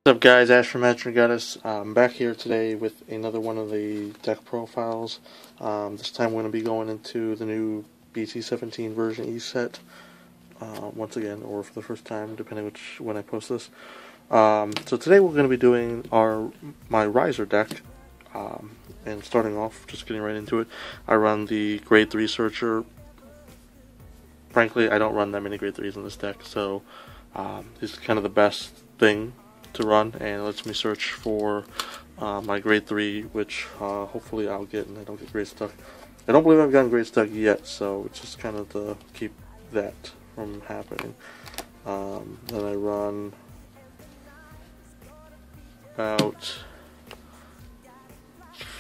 What's up, guys? Ash from Goddess. I'm back here today with another one of the deck profiles. This time we're going to be going into the new BT17 version E set once again, or for the first time, depending when I post this. So today we're going to be doing my Raizer deck, and starting off, just getting right into it. I run the Grade 3 Searcher. Frankly, I don't run that many Grade 3s in this deck, so this is kind of the best thing to run, and it lets me search for my Grade 3, which hopefully I'll get and I don't get grade stuck. I don't believe I've gotten grade stuck yet, so it's just kind of to keep that from happening. Then I run about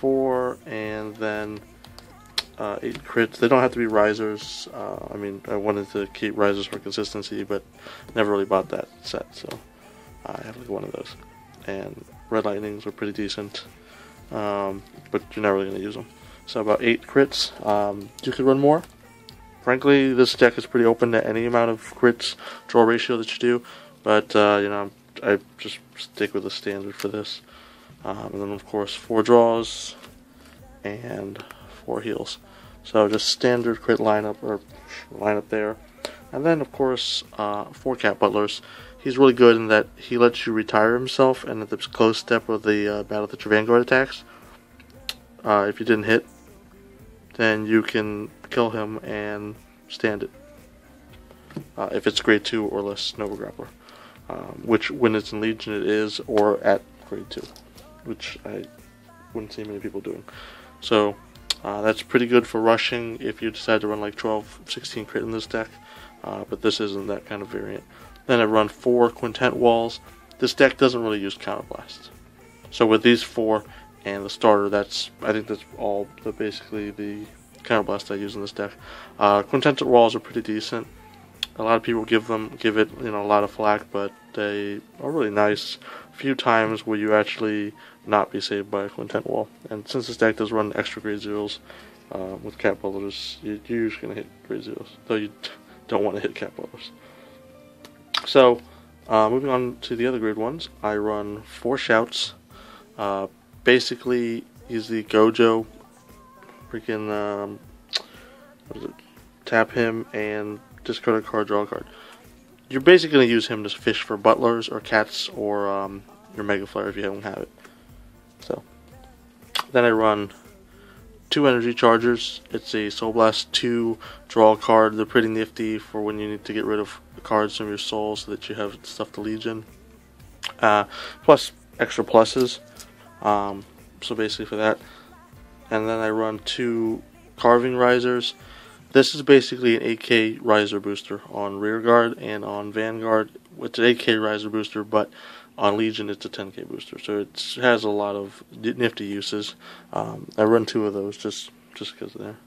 4 and then 8 crits. They don't have to be Raizers. I mean, I wanted to keep Raizers for consistency, but never really bought that set, so I have like one of those. And Red Lightnings are pretty decent, but you're not really going to use them. So about 8 crits. You could run more. Frankly, this deck is pretty open to any amount of crits draw ratio that you do, but you know, I just stick with the standard for this. And then of course 4 draws and 4 heals. So just standard crit lineup there. And then of course 4 Cat Butlers. He's really good in that he lets you retire himself, and at the close step of the battle that your Vanguard attacks, if you didn't hit, then you can kill him and stand it. If it's grade 2 or less Nova Grappler. Which when it's in Legion it is, or at grade 2. Which I wouldn't see many people doing. So that's pretty good for rushing if you decide to run like 12, 16 crit in this deck. But this isn't that kind of variant. Then I run 4 Quintet Walls. This deck doesn't really use Counterblast. So with these 4 and the starter, I think that's all basically the Counterblast I use in this deck. Quintet Walls are pretty decent. A lot of people give it a lot of flack, but they are really nice. A few times where you actually not be saved by a Quintet Wall. And since this deck does run extra grade 0s with Cat Butlers, you're usually going to hit grade 0s. Though you don't want to hit Cat Butlers. So, moving on to the other grade ones, I run 4 Shouts. Basically, he's the Gojo. Freaking, tap him and discard a card, draw a card. You're basically going to use him to fish for Butlers or Cats or your Mega Flare if you don't have it. So, then I run 2 Energy Chargers. It's a Soul Blast 2, draw a card. They're pretty nifty for when you need to get rid of cards from your soul so that you have stuff to Legion. Plus extra pluses. So basically for that. And then I run 2 Carving Raizers. This is basically an 8k Raizer booster on Rearguard, and on Vanguard it's an 8k Raizer booster, but on Legion it's a 10k booster. So it has a lot of nifty uses. I run 2 of those just because of there.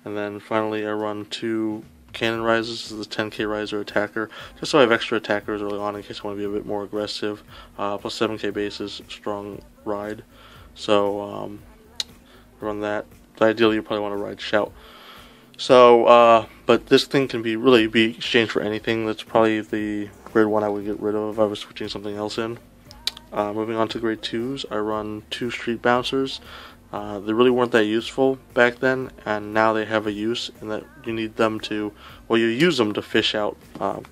And then finally I run 2 Cannon Raizers. This is the 10k Raizer attacker, just so I have extra attackers early on in case I want to be a bit more aggressive. Plus 7k bases, strong ride. So run that. Ideally you probably want to ride Shout. So, but this thing can really be exchanged for anything. That's probably the grade 1 I would get rid of if I was switching something else in. Moving on to grade 2s, I run 2 Street Bouncers. They really weren't that useful back then, and now they have a use in that you need them to, well, you use them to fish out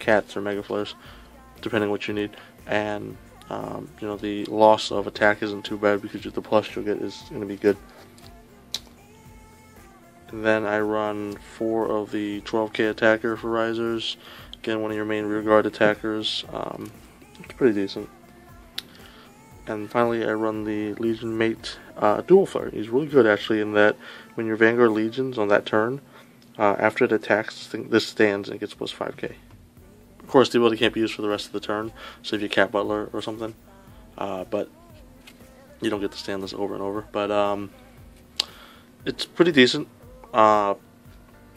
Cats or Mega Flares, depending what you need. And the loss of attack isn't too bad because the plus you'll get is going to be good. And then I run 4 of the 12k attacker for Raizers. Again, one of your main rearguard attackers. It's pretty decent. And finally, I run the Legion Mate Dual Flare. He's really good actually in that when your Vanguard Legions on that turn, after it attacks, this stands and it gets plus 5k. Of course, the ability can't be used for the rest of the turn, so if you Cat Butler or something, but you don't get to stand this over and over. But it's pretty decent.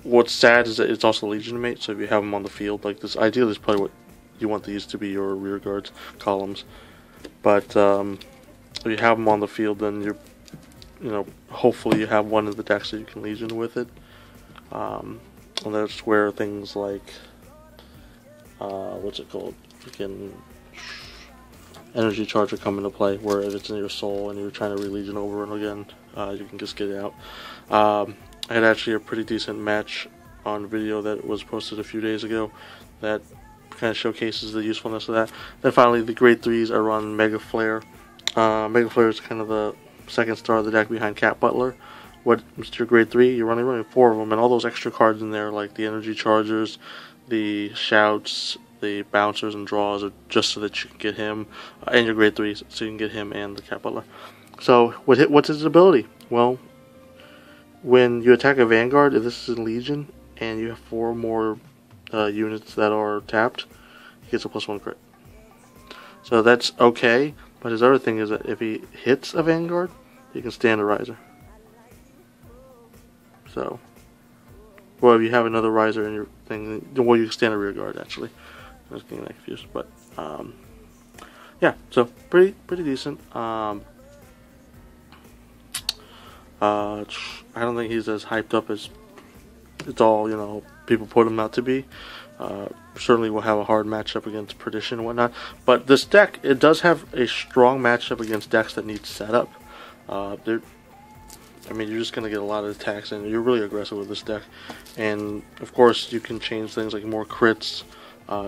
What's sad is that it's also Legion Mate, so if you have them on the field like this, ideally is probably what you want these to be, your rear guards columns. But if you have them on the field, then hopefully you have one of the decks that you can Legion with it. And that's where things like what's it called? Freaking energy charge will come into play, where if it's in your soul and you're trying to re-legion over and again, you can just get it out. I had actually a pretty decent match on video that was posted a few days ago that kind of showcases the usefulness of that. Then finally, the grade 3s, I run Mega Flare. Mega Flare is kind of the second star of the deck behind Cat Butler. What, Mr. Grade 3, you're running 4 of them, and all those extra cards in there, like the Energy Chargers, the Shouts, the Bouncers and Draws, are just so that you can get him, and your Grade 3s, so you can get him and the Cat Butler. So, what's his ability? Well, when you attack a Vanguard, if this is in Legion, and you have 4 more units that are tapped, he gets a +1 crit. So that's okay, but his other thing is that if he hits a Vanguard, he can stand a Raizer. So, well, if you have another Raizer in your thing, well, you can stand a rear guard, actually. I was getting that confused, but, yeah, so pretty decent. I don't think he's as hyped up as it's all, people put him out to be. Certainly will have a hard matchup against Perdition and whatnot. But this deck, it does have a strong matchup against decks that need setup. You're just going to get a lot of attacks, and you're really aggressive with this deck. And, of course, you can change things like more crits,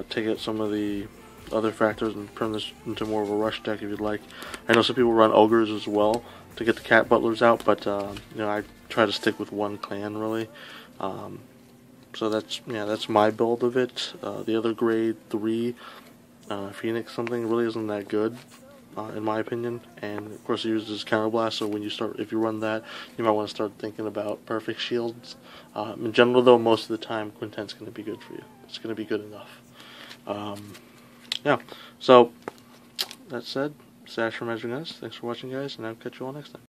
take out some of the other factors, and turn this into more of a rush deck if you'd like. I know some people run Ogres as well to get the Cat Butlers out, but, I try to stick with one clan, really. So that's my build of it. The other grade 3 Phoenix something really isn't that good, in my opinion. And of course, it uses Counterblast. So if you run that, you might want to start thinking about Perfect Shields. In general, though, most of the time, Quintent's going to be good for you. It's going to be good enough. Yeah. So that said, Sash from Magic Guys. Thanks for watching, guys, and I'll catch you all next time.